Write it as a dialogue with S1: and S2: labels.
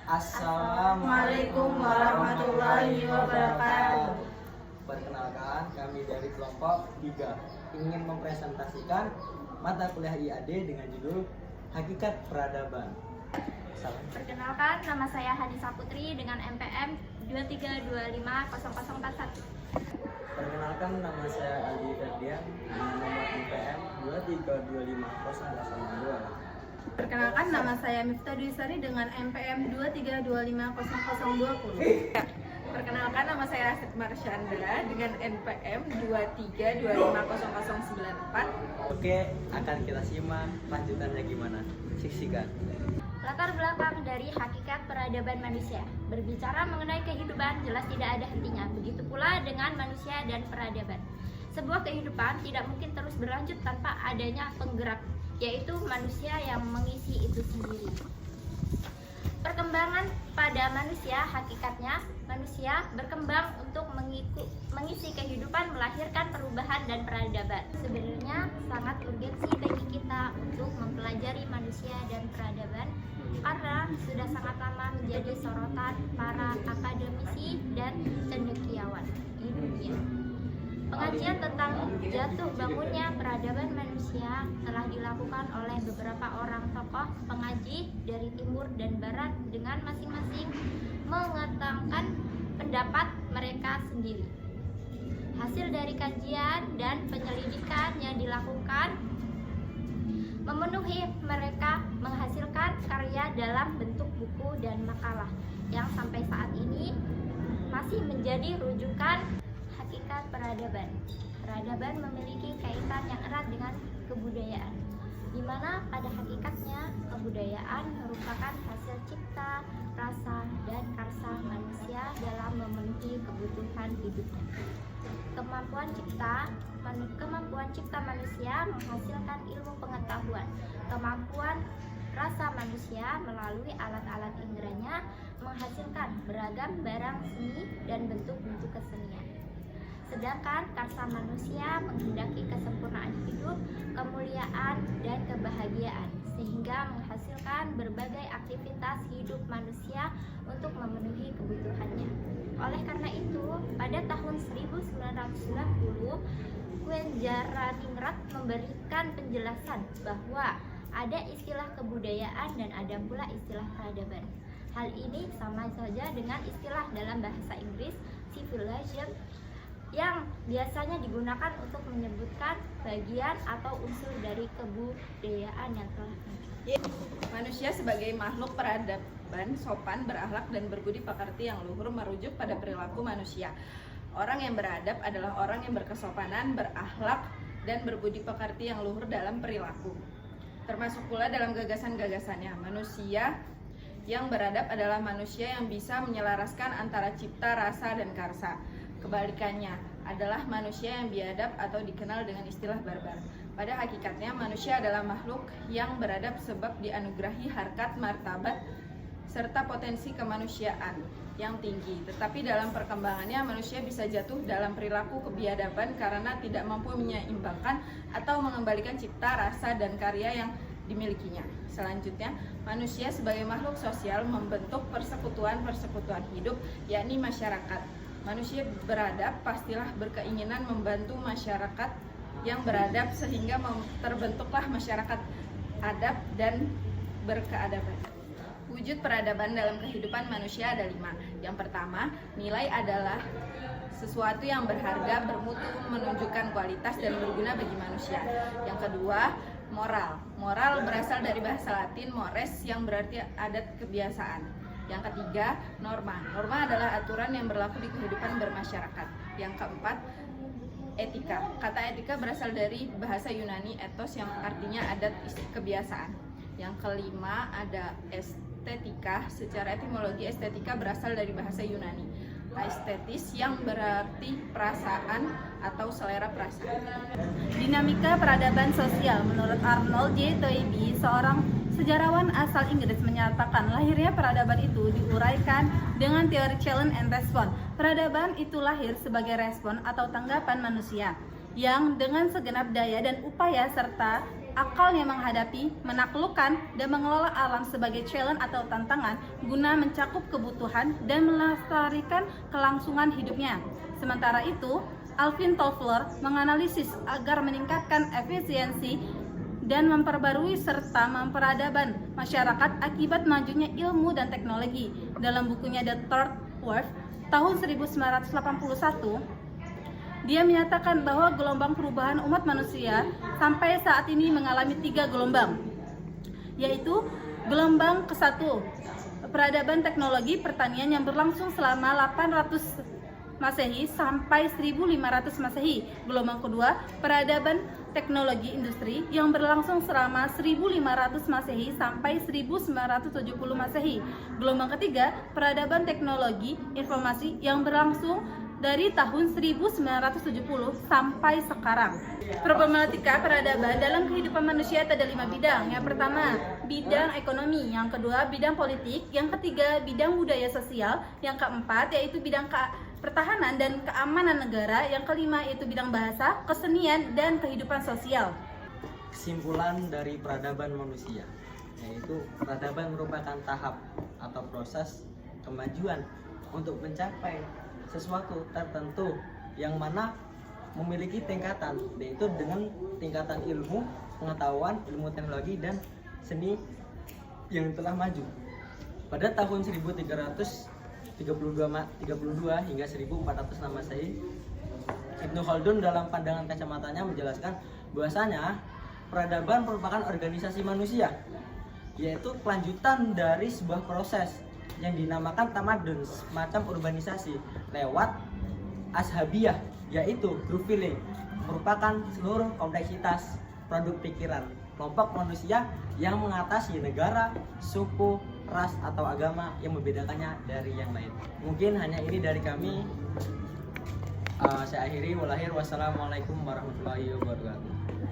S1: Assalamualaikum warahmatullahi wabarakatuh.
S2: Perkenalkan, kami dari kelompok 3 ingin mempresentasikan mata kuliah IAD dengan judul Hakikat Peradaban.
S3: Perkenalkan, nama saya Hadisa Putri dengan MPM 23250041.
S2: Perkenalkan, nama saya Aldi Ferdian dengan nomor MPM 23250882.
S1: Perkenalkan, nama saya Miftah Dwi Sari dengan MPM 23250020.
S4: Perkenalkan, nama saya Asit Marsyanda dengan NPM 23250094.
S2: Oke, akan kita simak lanjutannya gimana. Siksikan.
S3: Latar belakang dari hakikat peradaban manusia. Berbicara mengenai kehidupan jelas tidak ada hentinya. Begitu pula dengan manusia dan peradaban. Sebuah kehidupan tidak mungkin terus berlanjut tanpa adanya penggerak, yaitu manusia yang mengisi itu sendiri. Perkembangan pada manusia, hakikatnya manusia berkembang untuk mengisi kehidupan, melahirkan perubahan dan peradaban. Sebenarnya sangat urgensi bagi kita untuk mempelajari manusia dan peradaban karena sudah sangat lama menjadi sorotan para akademisi dan cendekiawan di dunia. Pengajian tentang jatuh bangunnya peradaban manusia telah dilakukan oleh beberapa orang tokoh pengaji dari timur dan barat dengan masing-masing mengetengkan pendapat mereka sendiri. Hasil dari kajian dan penyelidikan yang dilakukan memenuhi mereka menghasilkan karya dalam bentuk buku dan makalah yang sampai saat ini masih menjadi rujukan hakikat peradaban. Peradaban memiliki kaitan yang erat dengan kebudayaan, di mana pada hakikatnya kebudayaan merupakan hasil cipta, rasa, dan karsa manusia dalam memenuhi kebutuhan hidupnya. Kemampuan cipta manusia menghasilkan ilmu pengetahuan. Kemampuan rasa manusia melalui alat-alat inderanya menghasilkan beragam barang seni dan bentuk-bentuk kesenian. Sedangkan karsa manusia menghendaki kesempurnaan hidup, kemuliaan, dan kebahagiaan, sehingga menghasilkan berbagai aktivitas hidup manusia untuk memenuhi kebutuhannya. Oleh karena itu, pada tahun 1990, Kwenjaraningrat memberikan penjelasan bahwa ada istilah kebudayaan dan ada pula istilah peradaban. Hal ini sama saja dengan istilah dalam bahasa Inggris civilization yang biasanya digunakan untuk menyebutkan bagian atau unsur dari kebudayaan yang telah muncul.
S4: Manusia sebagai makhluk peradaban, sopan, berakhlak, dan berbudi pekerti yang luhur merujuk pada perilaku manusia. Orang yang beradab adalah orang yang berkesopanan, berakhlak, dan berbudi pekerti yang luhur dalam perilaku. Termasuk pula dalam gagasan-gagasannya, manusia yang beradab adalah manusia yang bisa menyelaraskan antara cipta, rasa, dan karsa. Kebalikannya adalah manusia yang biadab atau dikenal dengan istilah barbar. Pada hakikatnya manusia adalah makhluk yang beradab sebab dianugerahi harkat, martabat, serta potensi kemanusiaan yang tinggi. Tetapi dalam perkembangannya manusia bisa jatuh dalam perilaku kebiadaban karena tidak mampu menyeimbangkan atau mengembalikan cipta, rasa, dan karya yang dimilikinya. Selanjutnya, manusia sebagai makhluk sosial membentuk persekutuan-persekutuan hidup, yakni masyarakat. Manusia beradab pastilah berkeinginan membantu masyarakat yang beradab sehingga terbentuklah masyarakat adab dan berkeadaban. Wujud peradaban dalam kehidupan manusia ada 5. Yang pertama, nilai adalah sesuatu yang berharga, bermutu, menunjukkan kualitas dan berguna bagi manusia. Yang kedua, moral. Moral berasal dari bahasa Latin mores yang berarti adat kebiasaan. Yang ketiga, norma. Norma adalah aturan yang berlaku di kehidupan bermasyarakat. Yang keempat, etika. Kata etika berasal dari bahasa Yunani ethos yang artinya adat kebiasaan. Yang kelima ada estetika. Secara etimologi estetika berasal dari bahasa Yunani estetis yang berarti perasaan atau selera perasaan.
S1: Dinamika peradaban sosial. Menurut Arnold J. Toynbee, seorang sejarawan asal Inggris, menyatakan lahirnya peradaban itu diuraikan dengan teori challenge and response. Peradaban itu lahir sebagai respon atau tanggapan manusia yang dengan segenap daya dan upaya serta akalnya menghadapi, menaklukkan, dan mengelola alam sebagai challenge atau tantangan guna mencakup kebutuhan dan melestarikan kelangsungan hidupnya. Sementara itu, Alvin Toffler menganalisis agar meningkatkan efisiensi dan memperbarui serta memperadaban masyarakat akibat majunya ilmu dan teknologi. Dalam bukunya The Third Wave tahun 1981, dia menyatakan bahwa gelombang perubahan umat manusia sampai saat ini mengalami 3 gelombang, yaitu gelombang ke-1, peradaban teknologi pertanian yang berlangsung selama 800 Masehi sampai 1500 Masehi. Gelombang kedua, peradaban teknologi industri yang berlangsung selama 1500 Masehi sampai 1970 Masehi. Gelombang ketiga, peradaban teknologi informasi yang berlangsung dari tahun 1970 sampai sekarang. Problematika peradaban dalam kehidupan manusia ada 5 bidang. Yang pertama, bidang ekonomi. Yang kedua, bidang politik. Yang ketiga, bidang budaya sosial. Yang keempat, yaitu bidang pertahanan dan keamanan negara. Yang kelima, yaitu bidang bahasa, kesenian, dan kehidupan sosial.
S2: Kesimpulan dari peradaban manusia, yaitu peradaban merupakan tahap atau proses kemajuan untuk mencapai sesuatu tertentu yang mana memiliki tingkatan, yaitu dengan tingkatan ilmu, pengetahuan, ilmu teknologi, dan seni yang telah maju. Pada tahun 1332 hingga 1406 Masehi, Ibnu Khaldun dalam pandangan kacamatanya menjelaskan bahwasanya peradaban merupakan organisasi manusia, yaitu kelanjutan dari sebuah proses yang dinamakan tamadun, semacam urbanisasi lewat ashabiyah, yaitu group feeling, merupakan seluruh kompleksitas produk pikiran kelompok manusia yang mengatasi negara, suku, ras, atau agama yang membedakannya dari yang lain. Mungkin hanya ini dari kami. Saya akhiri. Wassalamualaikum warahmatullahi wabarakatuh.